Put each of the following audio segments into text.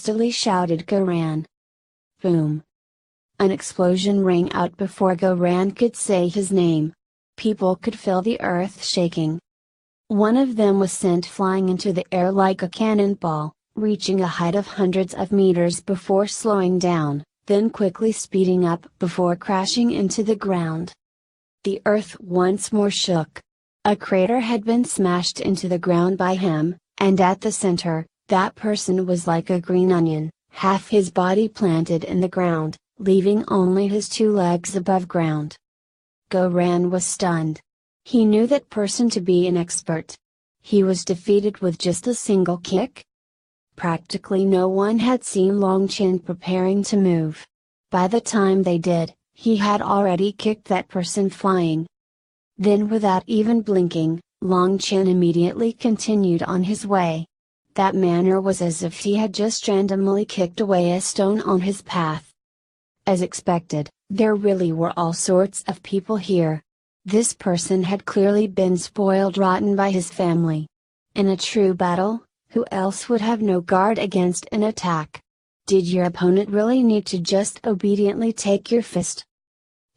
hastily shouted Goran. Boom! An explosion rang out before Goran could say his name. People could feel the earth shaking. One of them was sent flying into the air like a cannonball, reaching a height of hundreds of meters before slowing down, then quickly speeding up before crashing into the ground. The earth once more shook. A crater had been smashed into the ground by him, and at the center, that person was like a green onion, half his body planted in the ground, leaving only his 2 legs above ground. Goran was stunned. He knew that person to be an expert. He was defeated with just a single kick? Practically no one had seen Longchenpa preparing to move. By the time they did, he had already kicked that person flying. Then without even blinking, Longchenpa immediately continued on his way. That manner was as if he had just randomly kicked away a stone on his path. As expected, there really were all sorts of people here. This person had clearly been spoiled rotten by his family. In a true battle, who else would have no guard against an attack? Did your opponent really need to just obediently take your fist?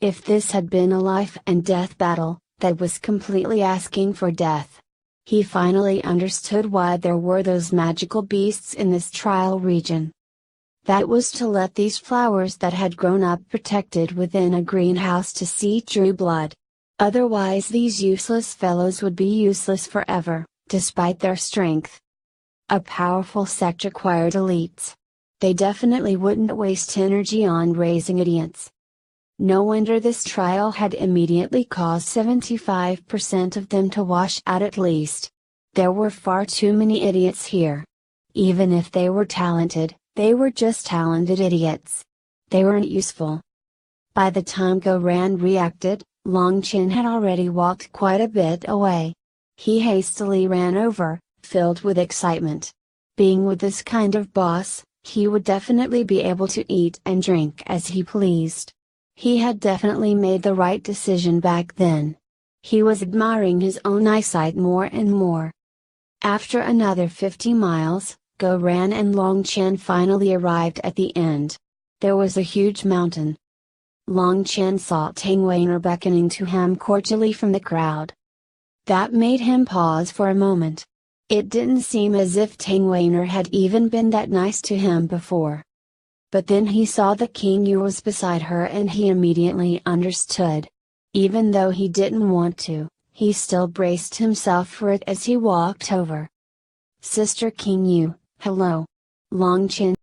If this had been a life and death battle, that was completely asking for death. He finally understood why there were those magical beasts in this trial region. That was to let these flowers that had grown up protected within a greenhouse to see true blood. Otherwise these useless fellows would be useless forever, despite their strength. A powerful sect required elites. They definitely wouldn't waste energy on raising idiots. No wonder this trial had immediately caused 75% of them to wash out at least. There were far too many idiots here. Even if they were talented, they were just talented idiots. They weren't useful. By the time Goran reacted, Longchenpa had already walked quite a bit away. He hastily ran over, filled with excitement. Being with this kind of boss, he would definitely be able to eat and drink as he pleased. He had definitely made the right decision back then. He was admiring his own eyesight more and more. After another 50 miles, Goran and Longchenpa finally arrived at the end. There was a huge mountain. Longchenpa saw Tangwainer beckoning to him cordially from the crowd. That made him pause for a moment. It didn't seem as if Tangwainer had even been that nice to him before. But then he saw the King Yu was beside her and he immediately understood. Even though he didn't want to, he still braced himself for it as he walked over. Sister King Yu, hello. Longchenpa